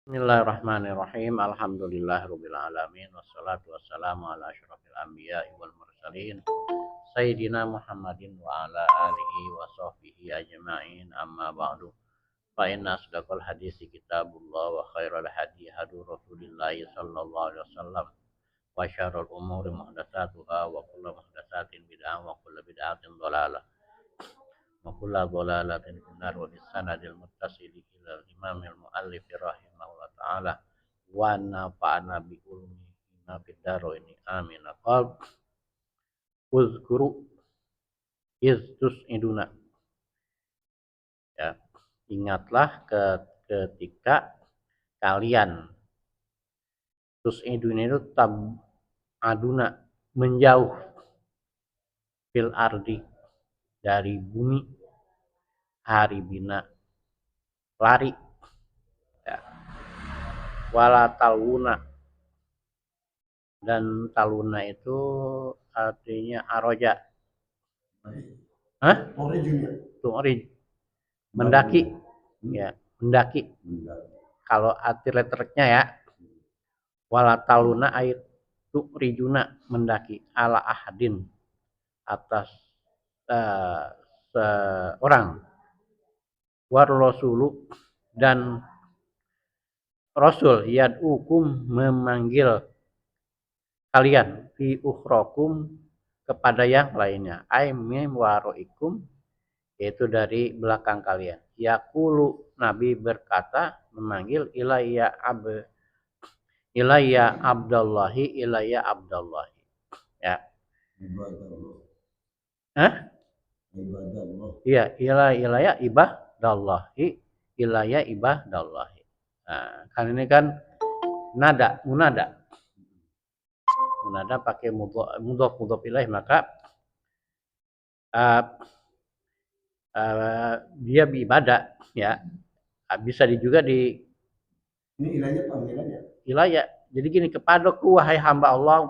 Bismillahirrahmanirrahim. Alhamdulillahirabbil alamin wassalatu wassalamu ala asyrofil anbiya'i wal mursalin sayyidina Muhammadin wa ala alihi wa sahbihi ajma'in amma ba'du. Fa inna asdaqal hadisi kitabullah wa khairal hadi hadi Rasulillah sallallahu alaihi wasallam wa syarrul umuri muhdatsatuha wa kullu muhdatsatin bid'ah wa kullu bid'atin dhalalah wa kullu dhalalatin finnar wa bisanadil muttasili ila imamil muallif rahimahullah ta'ala wa nafa'ana bi ulumina fid dharain amin. Qal uzkuru iz tus'iduna, ya, ingatlah ketika kalian tus'iduna itu aduna menjauh fil ardi dari bumi haribina lari, ya. Wala taluna, dan taluna itu artinya aroja. Hah? Mendaki, ya, mendaki. Kalau arti letternya ya, wala taluna ayat tu'rijuna, mendaki ala ahadin, atas seorang, war rasulu, dan rasul yad'ukum memanggil kalian fi ukhrakum kepada yang lainnya, ay min waraikum, yaitu dari belakang kalian. Yaqulu, Nabi berkata memanggil ilayya abdallahi, ya. Hah? Iya, ilayya ibadallahi, Nah, kan ini kan munada pakai mudhof ilaih, maka dia beribadah, ya. Bisa juga di ini ilahnya panggilannya. Ilayya. Jadi gini, kepadaku wahai hamba Allah,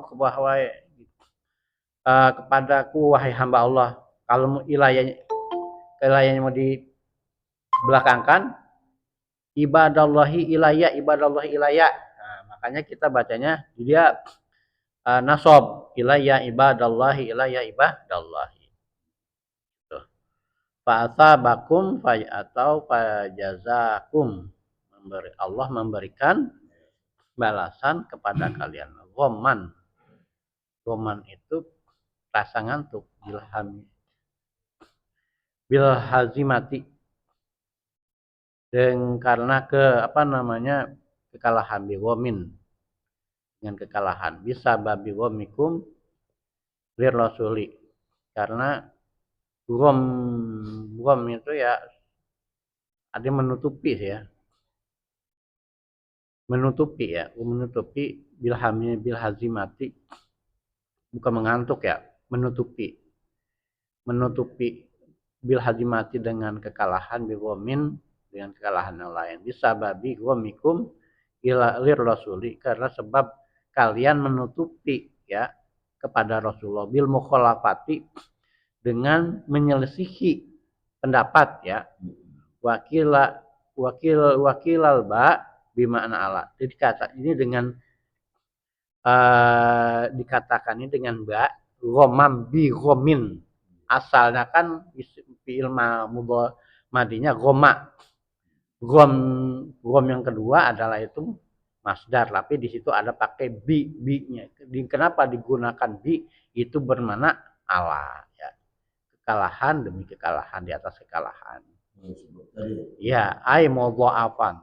kepadaku wahai hamba Allah. Kalau ilayahnya mau dibelakangkan, ibadallahi ilayya. Nah, makanya kita bacanya dia nasab, ilayya ibadallahi. Fa'asabakum atau fajazakum, Allah memberikan balasan kepada kalian. Ghamman itu rasa ngantuk, bil hazimati, dan karena kekalahan, biwamin, dengan kekalahan, bisa babi wamikum lir rasuli, karena gom itu ya ada menutupi bil hazimati, bukan mengantuk ya, menutupi bil hazimati dengan kekalahan, biwamin dengan kekalahan yang lain, bisa babi wamikum lir rasuli, karena sebab kalian menutupi, ya, kepada Rasulullah, bil mukhalafati, dengan menyelisihi pendapat, ya. Wakilal ba bima'na ala. Jadi kata ini dengan dikatakan ini dengan ba ghamam bi ghamin. Asalnya kan fi'il madinya ghama. Gham yang kedua adalah itu masdar, tapi di situ ada pakai bi-nya. Kenapa digunakan bi? Itu bermakna ala, ya. Kekalahan demi kekalahan di atas kekalahan. Ya, ai mudha'afan.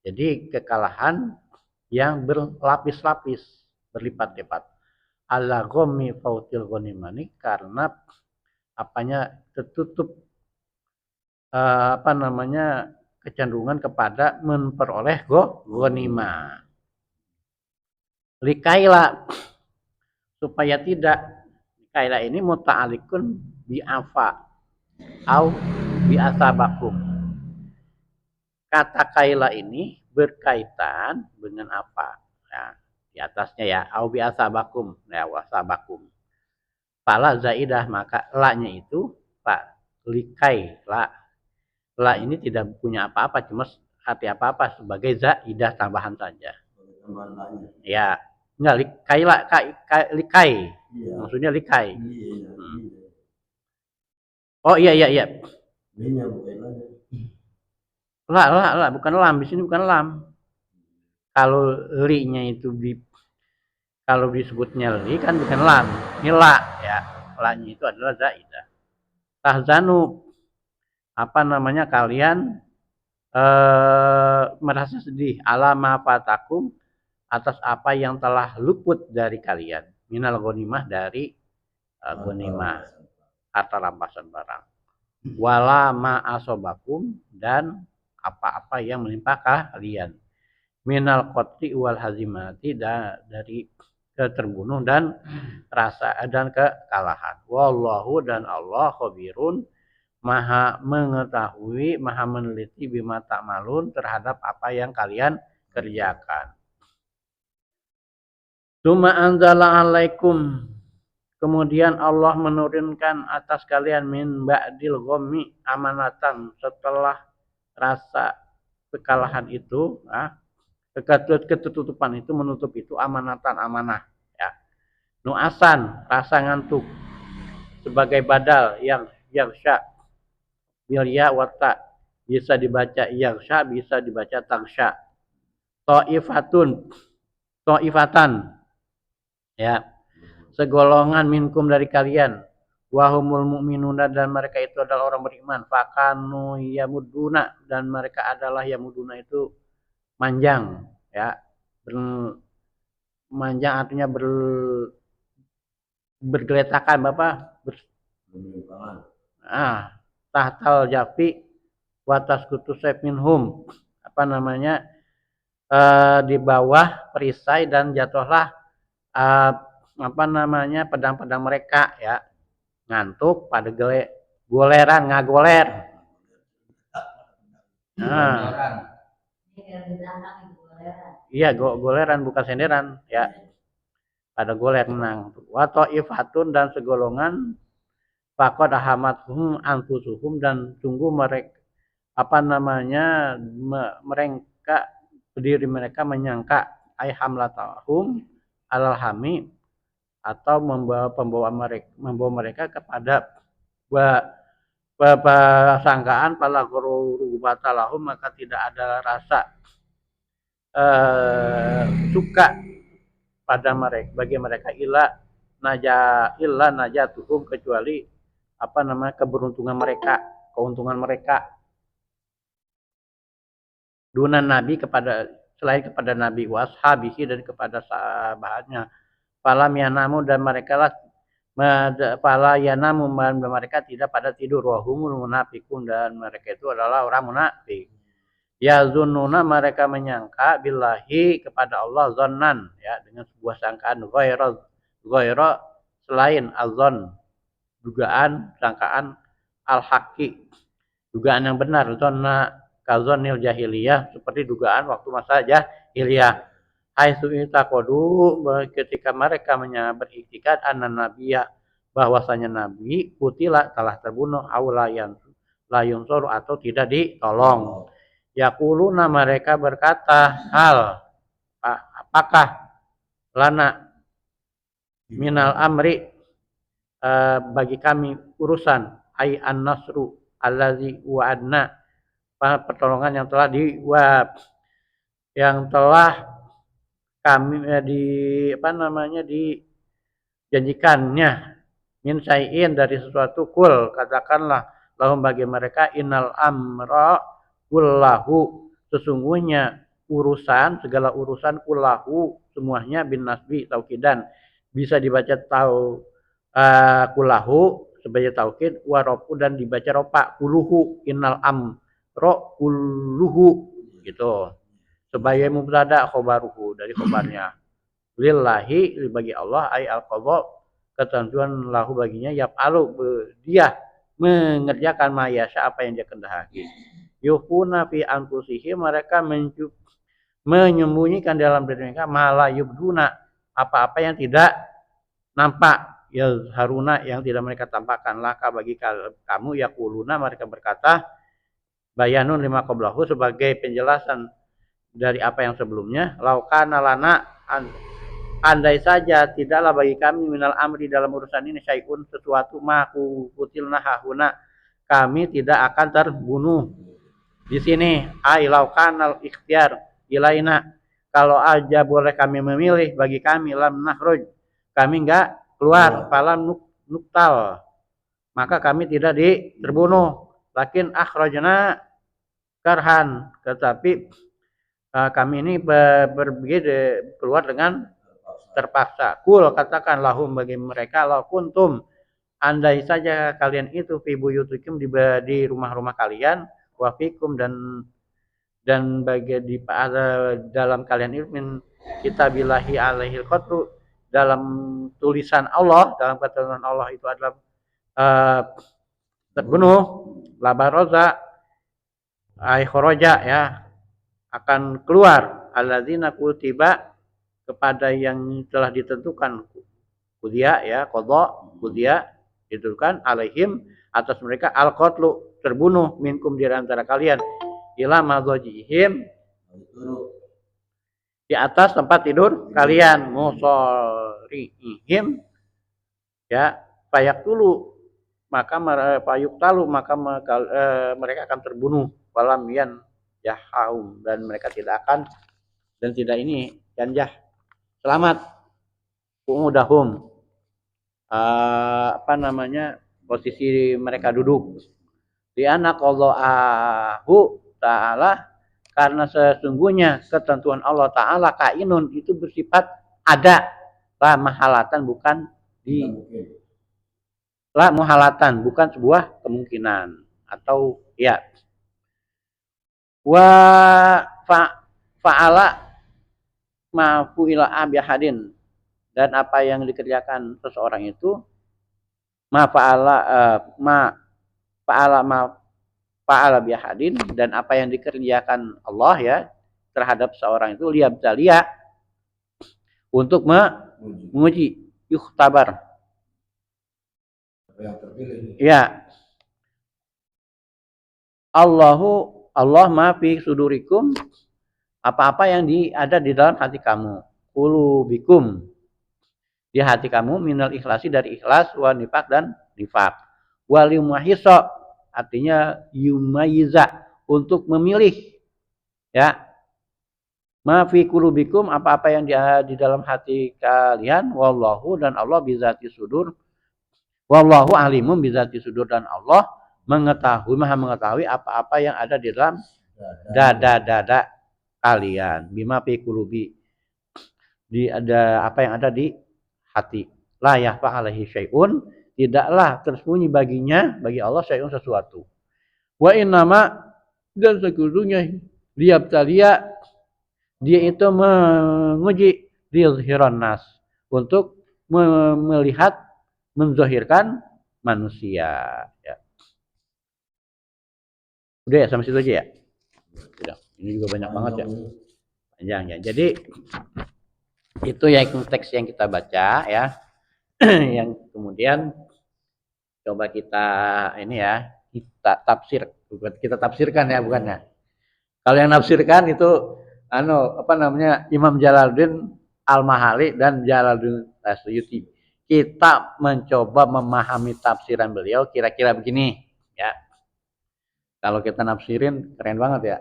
Jadi kekalahan yang berlapis-lapis, berlipat-lipat. Ala ghammi fautil ghanimani, karena tertutup kecenderungan kepada memperoleh ghanimah. Likaila, supaya tidak, likaila ini muta'alikun bi'afa au bi'asabakum. Kata kaila ini berkaitan dengan apa? Nah, di atasnya ya, au bi'asabakum, ya, wasabakum. Fala zaidah, maka la-nya itu likai, la ini tidak punya apa-apa, cuma arti apa-apa, sebagai zaidah tambahan saja. Ya, enggak likai lah, likai. Iya. Maksudnya likai. Iya. Oh iya. Lah, bukan lam, di sini bukan lam. Kalau li-nya itu kalau disebutnya li kan bukan lam, ini la ya. La-nya itu adalah zaidah. Tahzanu, apa namanya, kalian merasa sedih alama fatakum, atas apa yang telah luput dari kalian, minal ghanimah, dari ghanimah, harta rampasan barang, wala ma asobakum, dan apa-apa yang menimpa kalian, minal qatli wal hazimati, dari terbunuh dan rasa dan kekalahan. Wallahu, dan Allah, khabirun, maha mengetahui, maha meneliti, bima ta'malun, terhadap apa yang kalian kerjakan. Tsumma anzala alaikum, kemudian Allah menurunkan atas kalian, min ba'dil ghammi amanatan, setelah rasa kekalahan itu, ketutupan itu, menutup itu, amanatan, amanah ya. Nu'asan, rasa ngantuk, sebagai badal yang yaghsha bil ya wa ta, bisa dibaca yaghsha, bisa dibaca taghsha. Ta'ifatan ya, segolongan minkum, dari kalian, wahumul mu'minuna, dan mereka itu adalah orang beriman, fakanu yamuduna, dan mereka adalah yamuduna itu manjang ya, manjang artinya bergeletakan, Bapak, tahtal jafi watas kutus minhum, apa namanya, di bawah perisai, dan jatuhlah apa namanya, pedang-pedang mereka ya, ngantuk pada goleran, ngagoler. Iya, goleran, bukan senderan ya, pada goler, menang. Wa ta'ifatun, dan segolongan, faqad ahamathum anfusuhum, dan sungguh mereka, apa namanya, mereka, diri mereka menyangka, ai hamlatahum alal hami, atau membawa mereka kepada sangkaan, pala gurubatalahum, maka tidak ada rasa suka pada mereka, bagi mereka, illa najatuhum, kecuali apa namanya, keberuntungan mereka, keuntungan mereka, dunan nabi, selain kepada nabi, washabihi, dan kepada sahabatnya, falam yanamu, dan mereka lah fala yanamu, mereka tidak pada tidur, wahumul munafiqun, dan mereka itu adalah orang munafik. Yazunnuna, mereka menyangka, billahi, kepada Allah, zonnan ya, dengan sebuah sangkaan, ghaira, selain azon, dugaan, sangkaan, al-haqi, dugaan yang benar, zonna kazonil jahiliyah, seperti dugaan waktu masa jahiliyah. Haitsu itaqadu, ketika mereka beriktikad, anan nabiyya, bahwasanya nabi, kutila, telah terbunuh, aulayan layun soru, atau tidak ditolong. Yaquluna, mereka berkata, hal, apakah, lana minal amri, bagi kami urusan, ai an-nasru allazi wa'adna, pertolongan yang telah kami dijanjikannya, min syai'in, dari sesuatu, kul, katakanlah, lahum, bagi mereka, innal amra kullahu, sesungguhnya urusan, segala urusan, kullahu, semuanya, bin nasbi taukidan, bisa dibaca kullahu sebagai taukid, warofu, dan dibaca ropa, kuluhu, innal amro kulluhu, gitu, sebagai mubtada, khobaruhu, dari khobarnya, lillahi, bagi Allah, ay al-qadha, ketentuan, lahu, baginya, yaf'alu, dia mengerjakan mayasya, apa yang dia kehendaki. Yukhuna fi anfusihim, mereka menyembunyikan dalam diri mereka, mala yubduna, apa-apa yang tidak nampak, ya haruna, yang tidak mereka tampakkan, laka, bagi kamu, yaquluna, mereka berkata, bayanun lima qablahu, sebagai penjelasan dari apa yang sebelumnya. Laukana lana, andai saja tidaklah bagi kami minal amri dalam urusan ini syai'un, sesuatu maku kutilna hahuna, kami tidak akan terbunuh di sini. Ai laukanal ikhtiar ilaina, kalau aja boleh kami memilih, bagi kami lam nahruj, kami enggak keluar, falam nuktal, maka kami tidak terbunuh. Lakin akhrajna karhan, tetapi kami ini keluar dengan terpaksa. Kul, katakan lahum bagi mereka, la kuntum, andai saja kalian itu fi buyutikum, di rumah-rumah kalian, wa fikum, dan bagi di dalam kalian itu min kitabillahi alaihil qatlu, dalam tulisan Allah, dalam ketentuan Allah itu adalah terbunuh, labaroza ay khoroja, ya, akan keluar, alladzina kutiba, kepada yang telah ditentukan, kudia, ya, qadha, kudia ditentukan, alaihim, atas mereka, al-qatlu, terbunuh, minkum, di antara kalian, ila madhajihim, di atas tempat tidur kalian, musarihim, ya, payak dulu, maka payuk talu, maka mereka akan terbunuh, walam yan yahaum, dan mereka tidak akan, dan tidak ini yanjah, selamat, umudahum, apa namanya, posisi mereka duduk, di anak Allahu ta'ala, karena sesungguhnya ketentuan Allah Ta'ala kainun, itu bersifat ada, lah mahalatan, bukan lah muhalatan, bukan sebuah kemungkinan, atau ya, wa fa'ala ma'fu ila abiyahadin, dan apa yang dikerjakan seseorang itu, ma fa'ala biyahadin, dan apa yang dikerjakan Allah, ya, terhadap seorang itu, liyabtalia, untuk menguji, yukhtabar, yang terpilih, ya, Allah ma fi sudurikum, apa-apa yang ada di dalam hati kamu, qulubikum, di hati kamu, minal ikhlasi, dari ikhlas, wa nifaq, dan nifaq, wal yumahisa, artinya yumayiza, untuk memilih, ya, ma fi qulubikum, apa-apa yang di dalam hati kalian, wallahu, dan Allah bizati sudur, wallahu alimun bizati sudur, dan Allah maha mengetahui apa-apa yang ada di dalam dada kalian, bima fi qulubi, ada apa yang ada di hati, la yahfa alaihi syai'un, tidaklah tersembunyi baginya, bagi Allah, syai'un, sesuatu, wa innama, dan sesungguhnya, liyabtalia, dia itu menguji, liyuzhiran nas, untuk melihat, menzahirkan manusia, ya. Udah ya, sampai situ aja ya. Udah. Ini juga banyak banget ya, panjang ya. Jadi itu yang teks yang kita baca, ya. Yang kemudian coba kita ini, ya, kita tafsirkan, ya, bukan ya. Kalau yang nafsirkan itu apa namanya, Imam Jalaluddin Al-Mahali dan Jalaluddin As-Suyuti. Kita mencoba memahami tafsiran beliau kira-kira begini, ya. Kalau kita nafsirin keren banget ya.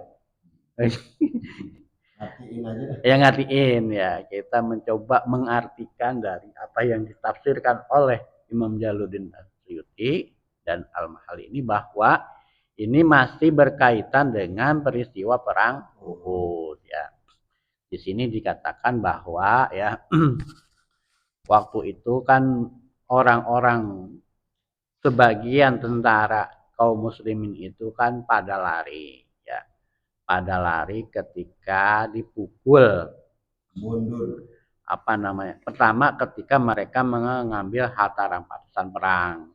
Ngertiin aja. Ya, ngertiin, ya. Kita mencoba mengartikan dari apa yang ditafsirkan oleh Imam Jalaluddin As-Suyuti dan Al-Mahali ini, bahwa ini masih berkaitan dengan peristiwa perang Uhud, ya. Di sini dikatakan bahwa, ya, waktu itu kan orang-orang, sebagian tentara kaum muslimin itu kan pada lari, ya, pada lari ketika dipukul mundur, apa namanya, pertama ketika mereka mengambil harta rampasan perang,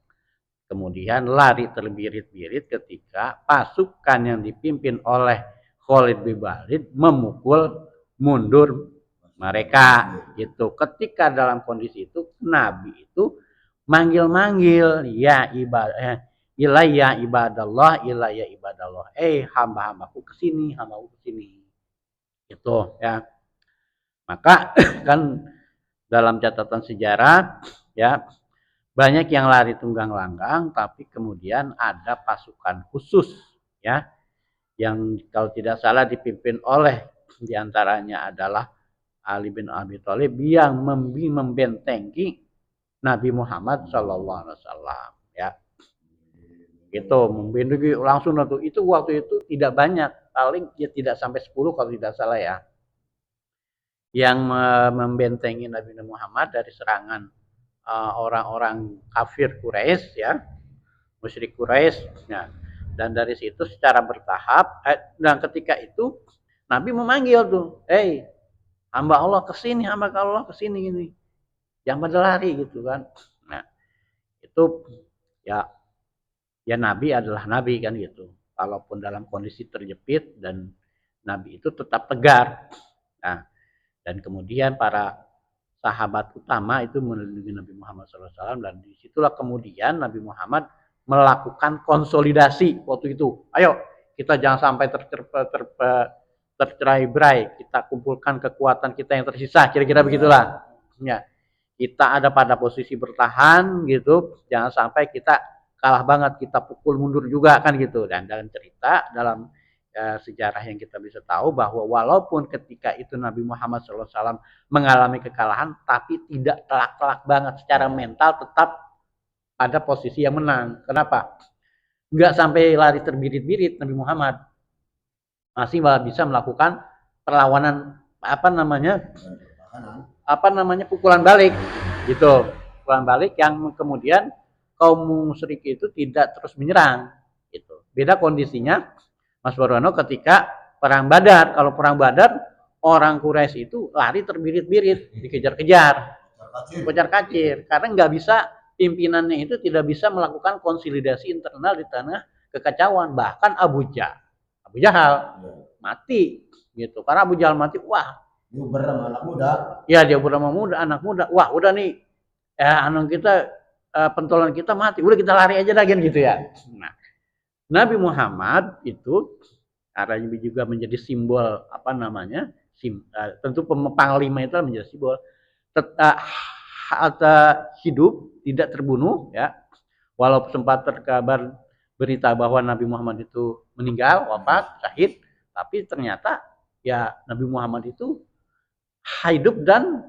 kemudian lari terbirit-birit ketika pasukan yang dipimpin oleh Khalid bin Walid memukul mundur mereka. Itu ketika dalam kondisi itu Nabi itu manggil-manggil, ya ilayya ibadallah, ilayya ibadallah. Hamba-hambaku kesini, hambaku kesini. Itu ya. Maka kan dalam catatan sejarah ya banyak yang lari tunggang langgang, tapi kemudian ada pasukan khusus ya yang kalau tidak salah dipimpin oleh diantaranya adalah Ali bin Abi Thalib yang membentengi Nabi Muhammad Shallallahu Alaihi Wasallam ya itu membentengi langsung itu waktu itu tidak banyak, paling ya tidak sampai 10 kalau tidak salah ya, yang membentengi Nabi Muhammad dari serangan orang-orang kafir Quraisy ya, musyrik Quraisy. Nah, dan dari situ secara bertahap dan ketika itu Nabi memanggil tuh, hamba Allah kesini, hamba Allah kesini gini. Jangan pada lari gitu kan. Nah, itu ya Nabi adalah Nabi kan gitu. Walaupun dalam kondisi terjepit dan Nabi itu tetap tegar. Nah, dan kemudian para sahabat utama itu melindungi Nabi Muhammad SAW dan disitulah kemudian Nabi Muhammad melakukan konsolidasi waktu itu. Ayo kita jangan sampai tercerai-berai, kita kumpulkan kekuatan kita yang tersisa, kira-kira begitulah. Ya, kita ada pada posisi bertahan gitu, jangan sampai kita kalah banget, kita pukul mundur juga kan gitu. Dan dalam cerita dalam sejarah yang kita bisa tahu bahwa walaupun ketika itu Nabi Muhammad SAW mengalami kekalahan, tapi tidak telak-telak banget secara mental, tetap ada posisi yang menang. Kenapa? Nggak sampai lari terbirit-birit Nabi Muhammad, masih malah bisa melakukan perlawanan pukulan balik gitu, pukulan balik yang kemudian kaum musyrik itu tidak terus menyerang gitu. Beda kondisinya Mas Warwano ketika perang Badar. Kalau perang Badar orang Quraisy itu lari terbirit-birit, dikejar-kejar, kocar-kacir, karena nggak bisa, pimpinannya itu tidak bisa melakukan konsolidasi internal di tengah kekacauan. Bahkan Abu Jahal mati gitu, karena Abu Jahal mati, wah dia anak muda. Ya dia anak muda, wah udah nih anak kita pentolan kita mati, udah kita lari aja lagi gitu ya. Nah, Nabi Muhammad itu karena juga menjadi simbol tentu panglima itu menjadi simbol hidup tidak terbunuh ya, walaupun sempat terkabar berita bahwa Nabi Muhammad itu meninggal, wafat, syahid, tapi ternyata ya Nabi Muhammad itu hidup dan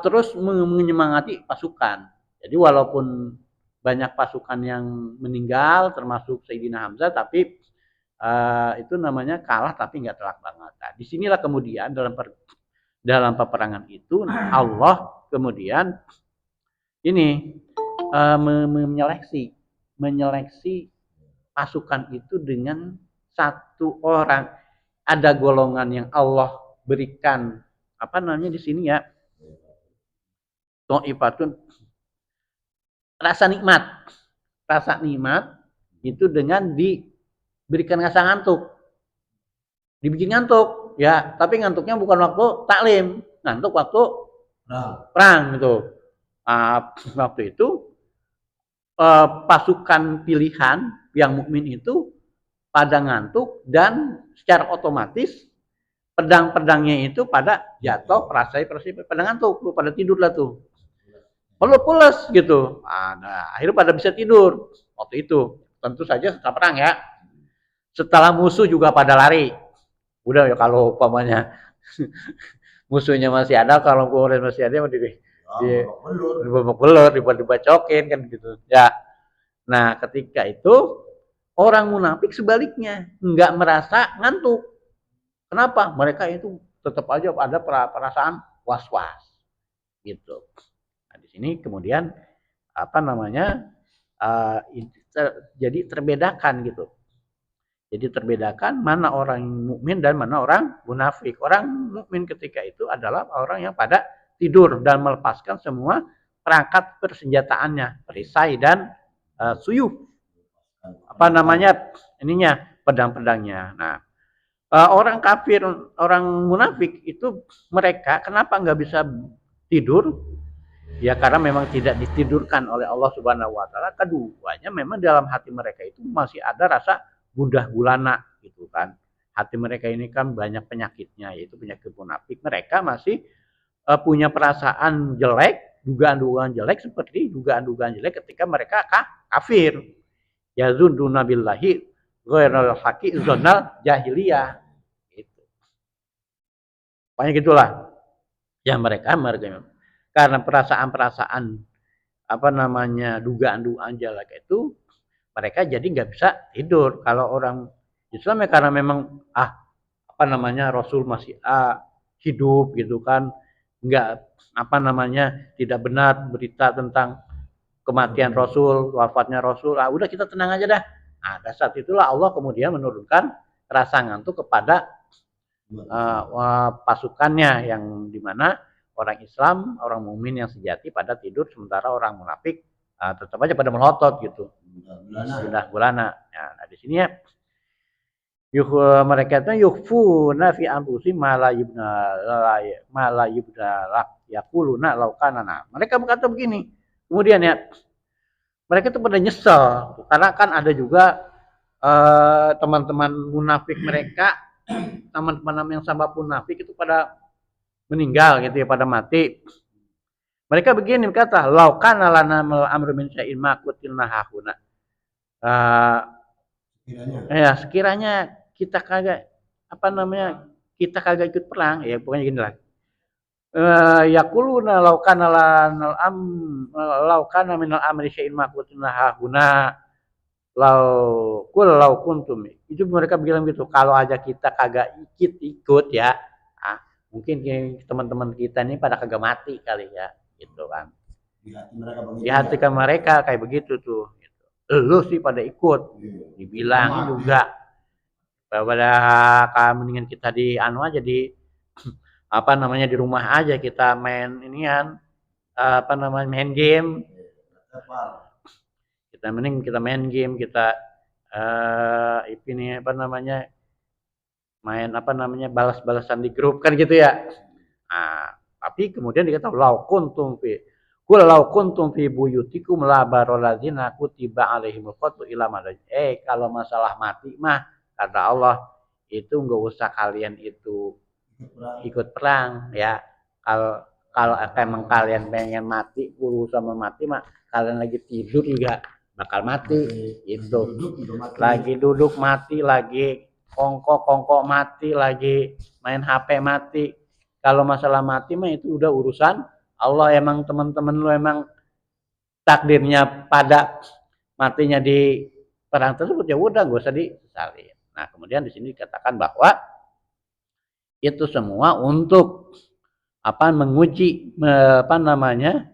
terus menyemangati pasukan. Jadi walaupun banyak pasukan yang meninggal termasuk Sayyidina Hamzah, tapi itu namanya kalah tapi nggak telak banget. Nah, disinilah kemudian dalam peperangan itu Allah kemudian ini menyeleksi pasukan itu dengan satu orang. Ada golongan yang Allah berikan di sini ya, To'ifatun, rasa nikmat itu dengan diberikan rasa ngantuk, dibikin ngantuk ya, tapi ngantuknya bukan waktu taklim, ngantuk waktu perang gitu. Waktu itu pasukan pilihan yang mukmin itu pada ngantuk dan secara otomatis pedang-pedangnya itu pada jatuh, pada ngantuk, pada tidur lah tuh, pules gitu. Nah, akhirnya pada bisa tidur waktu itu. Tentu saja setelah perang ya. Setelah musuh juga pada lari. Udah ya, kalau umpamanya musuhnya masih ada, kalau Quraisy masih ada, belur, dibacokin kan gitu. Ya. Nah, ketika itu orang munafik sebaliknya nggak merasa ngantuk. Kenapa? Mereka itu tetap aja ada perasaan was-was gitu. Nah, di sini kemudian jadi terbedakan gitu. Jadi terbedakan mana orang mukmin dan mana orang munafik. Orang mukmin ketika itu adalah orang yang pada tidur dan melepaskan semua perangkat persenjataannya, perisai dan suyuf. Pedang-pedangnya. Nah, orang kafir, orang munafik itu mereka kenapa nggak bisa tidur? Ya karena memang tidak ditidurkan oleh Allah Subhanahu wa taala. Keduanya memang dalam hati mereka itu masih ada rasa gundah gulana gitu kan. Hati mereka ini kan banyak penyakitnya, yaitu penyakit munafik. Mereka masih punya perasaan jelek, dugaan-dugaan jelek seperti dugaan-dugaan jelek ketika mereka kafir. Yazunduna billahi ghairal haqi zonal jahiliyah. Gitu. Pokoknya gitulah. Ya mereka karena perasaan-perasaan apa namanya dugaan-dugaan jelek itu mereka jadi nggak bisa tidur. Kalau orang Islam ya karena memang apa namanya Rasul masih hidup gitu kan, nggak apa namanya tidak benar berita tentang kematian Rasul, wafatnya Rasul. Udah kita tenang aja dah. Nah, saat itulah Allah kemudian menurunkan rasa ngantuk kepada pasukannya yang dimana orang Islam, orang mukmin yang sejati pada tidur sementara orang munafik tetap aja pada melotot gitu. Sudah gulana. Nah, di sini ya mereka itu yukfuna fi anfusi malayibna yakuluna laukana. Mereka berkata begini. Kemudian ya mereka itu pada nyesel karena kan ada juga teman-teman munafik mereka, teman-teman yang sama munafik itu pada meninggal gitu ya, pada mati. Mereka begini berkata, laukana lana amru min syai'in ma qutilna hahuna. Ya sekiranya kita kagak apa namanya kita kagak ikut perang ya pokoknya gini lah yakuluna laukana minal amri syai'in ma qutilna hahuna lau kuntum itu mereka bilang gitu kalau aja kita kagak ikut ya mungkin teman-teman kita ini pada kagak mati kali ya gitu kan di hati mereka kayak begitu tuh lu sih pada ikut dibilangin juga pada mendingan kita di aja di apa namanya di rumah aja kita main inian apa namanya main game kita mending kita main game kita ini apa namanya main apa namanya balas-balasan di grup kan gitu ya tapi kemudian dikata lau kuntum fi buyutikum la baroladzina kutiba alaihimul qatlu ila madaj. Kalau masalah mati mah kata Allah itu enggak usah kalian itu ikut perang ya. Kalau emang kalian pengen mati, urusan mati mah kalian lagi tidur juga bakal mati itu. Lagi duduk mati, lagi kongkok mati, lagi main HP mati. Kalau masalah mati mah itu udah urusan Allah. Emang teman-teman lu emang takdirnya pada matinya di perang tersebut ya udah gak usah disesali. Nah kemudian di sini dikatakan bahwa itu semua untuk apa menguji apa namanya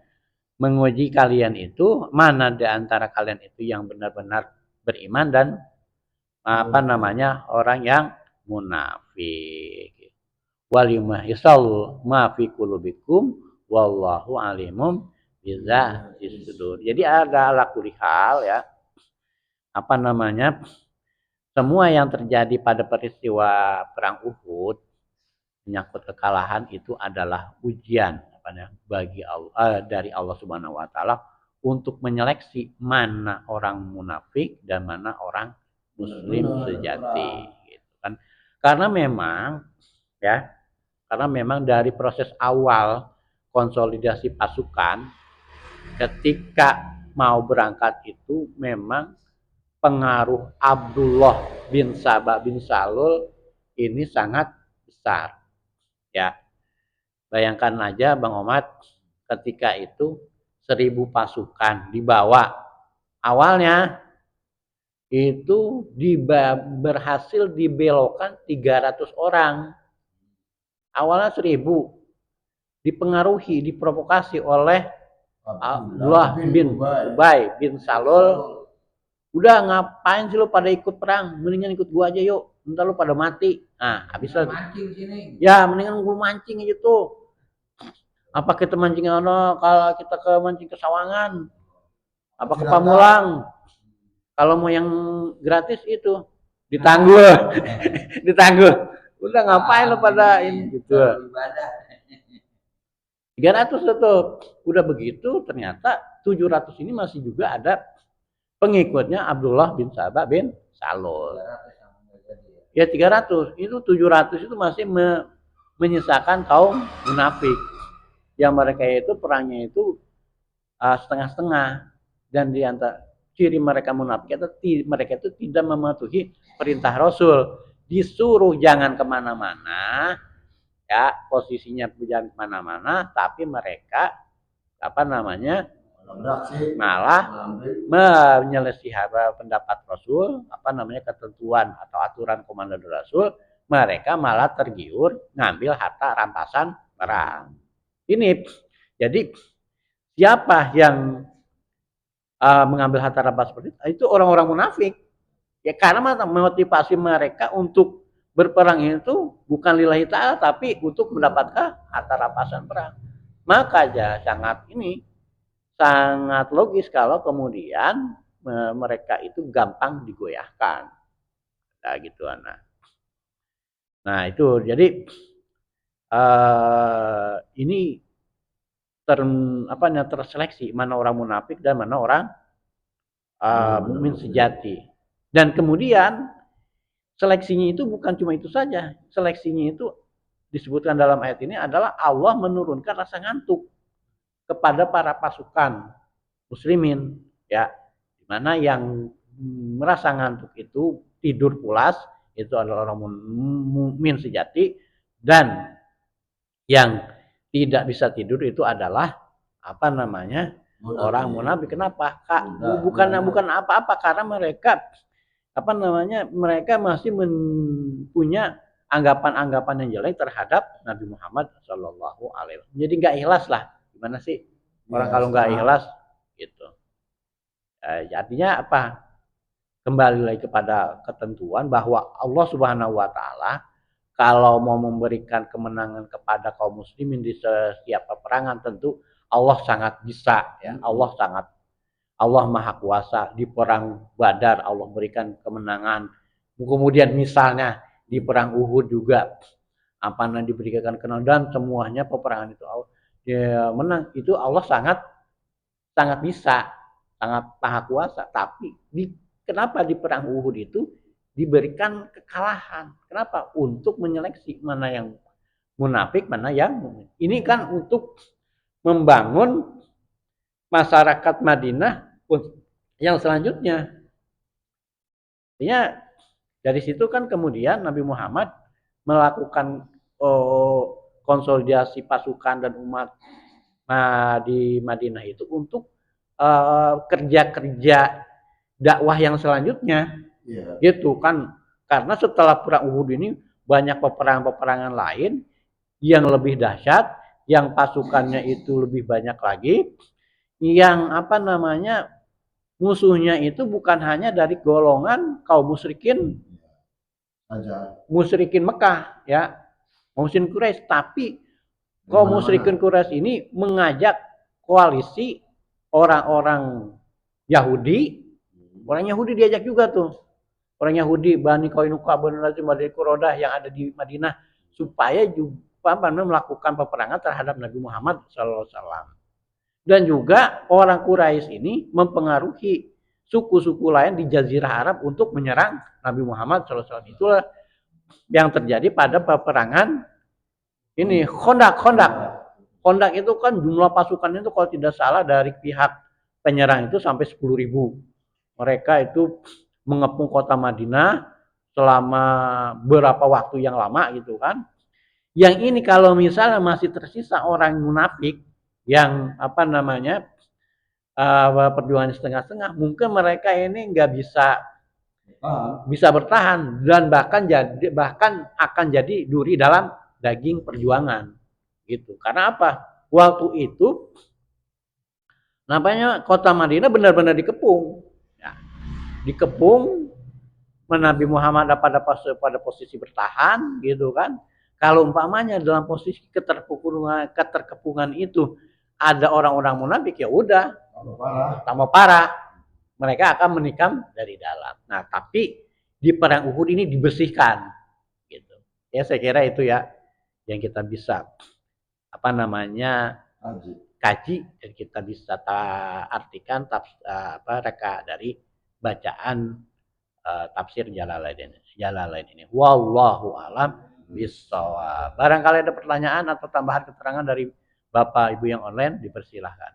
menguji kalian itu mana di antara kalian itu yang benar-benar beriman dan apa namanya orang yang munafik. Walimahissal ma fi qulubikum wallahu alimum bizzatis sudur. Jadi ada ala kulli hal ya. Apa namanya? Semua yang terjadi pada peristiwa perang Uhud menyangkut kekalahan itu adalah ujian bagi Allah dari Allah Subhanahu wa taala untuk menyeleksi mana orang munafik dan mana orang muslim sejati gitu kan. Karena memang ya karena memang dari proses awal konsolidasi pasukan ketika mau berangkat itu memang pengaruh Abdullah bin Sabah bin Salul ini sangat besar ya. Bayangkan aja Bang Omad ketika itu 1000 pasukan dibawa awalnya itu berhasil dibelokkan 300 orang. Awalnya 1000 dipengaruhi, diprovokasi oleh Abdullah bin Ubay bin Salul. Udah ngapain sih lu pada ikut perang? Mendingan ikut gua aja yuk. Entar lu pada mati. Nah, habis mancing sini. Ya, mendingan gua mancing aja tuh. Apa kita mancing kalau kita ke mancing ke Sawangan? Apa ke Pamulang? Kalau mau yang gratis itu ditanggul. Ditanggul. Udah ngapain lu pada ini gitu. 300 tuh. udah begitu ternyata 700 ini masih juga ada pengikutnya Abdullah bin Sabah bin Salul. Ya 300, itu 700 itu masih menyisakan kaum munafik. Yang mereka itu perangnya itu setengah-setengah, dan di antara ciri mereka munafik itu mereka itu tidak mematuhi perintah Rasul, disuruh jangan kemana-mana, ya posisinya jangan kemana-mana, tapi mereka malah menyelesaikan pendapat Rasul, ketentuan atau aturan komando Rasul, mereka malah tergiur ngambil harta rampasan perang. Ini jadi siapa yang mengambil harta rampasan seperti itu orang-orang munafik. Ya karena motivasi mereka untuk berperang itu bukan lillahi ta'ala, tapi untuk mendapatkan harta rampasan perang. Maka aja sangat logis kalau kemudian mereka itu gampang digoyahkan. Nah gitu anak. Nah itu jadi ini terseleksi mana orang munafik dan mana orang mukmin sejati. Dan kemudian seleksinya itu bukan cuma itu saja. Seleksinya itu disebutkan dalam ayat ini adalah Allah menurunkan rasa ngantuk kepada para pasukan muslimin, ya, dimana yang merasa ngantuk itu tidur pulas itu adalah orang mukmin sejati, dan yang tidak bisa tidur itu adalah orang munafik. Kenapa? Bukan apa-apa, karena mereka masih punya anggapan-anggapan yang jelek terhadap Nabi Muhammad Shallallahu Alaihi Wasallam. Jadi nggak ikhlas lah. Gimana sih orang kalau nggak ikhlas gitu? Artinya apa? Kembali lagi kepada ketentuan bahwa Allah Subhanahu Wa Taala kalau mau memberikan kemenangan kepada kaum muslimin di setiap peperangan, tentu Allah sangat bisa, ya. Allah Maha Kuasa. Di perang Badar Allah berikan kemenangan. Kemudian misalnya di perang Uhud juga diberikan kemenangan, dan semuanya peperangan itu menang. Itu Allah sangat bisa, sangat Maha Kuasa. Tapi kenapa di perang Uhud itu diberikan kekalahan? Kenapa? Untuk menyeleksi mana yang munafik, mana yang mukmin. Ini kan untuk membangun masyarakat Madinah yang selanjutnya. Artinya dari situ kan kemudian Nabi Muhammad melakukan konsolidasi pasukan dan umat di Madinah itu untuk kerja-kerja dakwah yang selanjutnya, gitu kan. Karena setelah perang Uhud ini banyak peperangan-peperangan lain yang lebih dahsyat, yang pasukannya itu lebih banyak lagi, yang musuhnya itu bukan hanya dari golongan kaum musyrikin Mekah, ya, musyrikin Quraisy, tapi kaum musyrikin Quraisy ini mengajak koalisi orang-orang Yahudi. Orang Yahudi diajak juga tuh. Orang Yahudi Bani Qainuqa, Bani Nadir, Bani Quraidah yang ada di Madinah, supaya juga melakukan peperangan terhadap Nabi Muhammad SAW. Dan juga orang Quraisy ini mempengaruhi suku-suku lain di Jazirah Arab untuk menyerang Nabi Muhammad SAW. Itulah yang terjadi pada peperangan ini Khandaq. Khandaq itu kan jumlah pasukannya itu kalau tidak salah dari pihak penyerang itu sampai 10.000. Mereka itu mengepung kota Madinah selama beberapa waktu yang lama gitu kan. Yang ini kalau misalnya masih tersisa orang munafik yang perjuangan setengah-setengah, mungkin mereka ini nggak bisa bertahan, dan bahkan akan jadi duri dalam daging perjuangan gitu. Karena apa? Waktu itu kota Madinah benar-benar dikepung, ya. Dikepung, Nabi Muhammad pada posisi bertahan gitu kan. Kalau umpamanya dalam posisi keterkepungan itu ada orang-orang munafik, ya udah tambah parah. Mereka akan menikam dari dalam. Nah, tapi di perang Uhud ini dibersihkan gitu. Ya saya kira itu ya yang kita bisa kaji dan kita bisa artikan reka dari bacaan tafsir Jalalain ini. Wallahu alam bissawab. Barangkali ada pertanyaan atau tambahan keterangan dari Bapak Ibu yang online, dipersilahkan.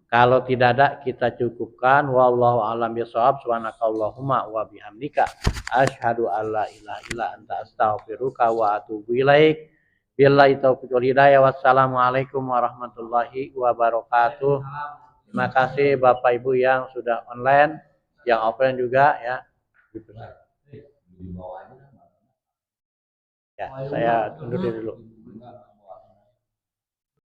Kalau tidak ada, kita cukupkan. Wallahu a'lam bishawab. Subhanakallahumma wa bihamdika asyhadu an la ilaha illa anta astaghfiruka wa atubu ilaik. Billahi taufiq wal hidayah. Wassalamualaikum warahmatullahi wabarakatuh. Terima kasih Bapak Ibu yang sudah online, yang offline juga ya. Ya, saya undur diri dulu.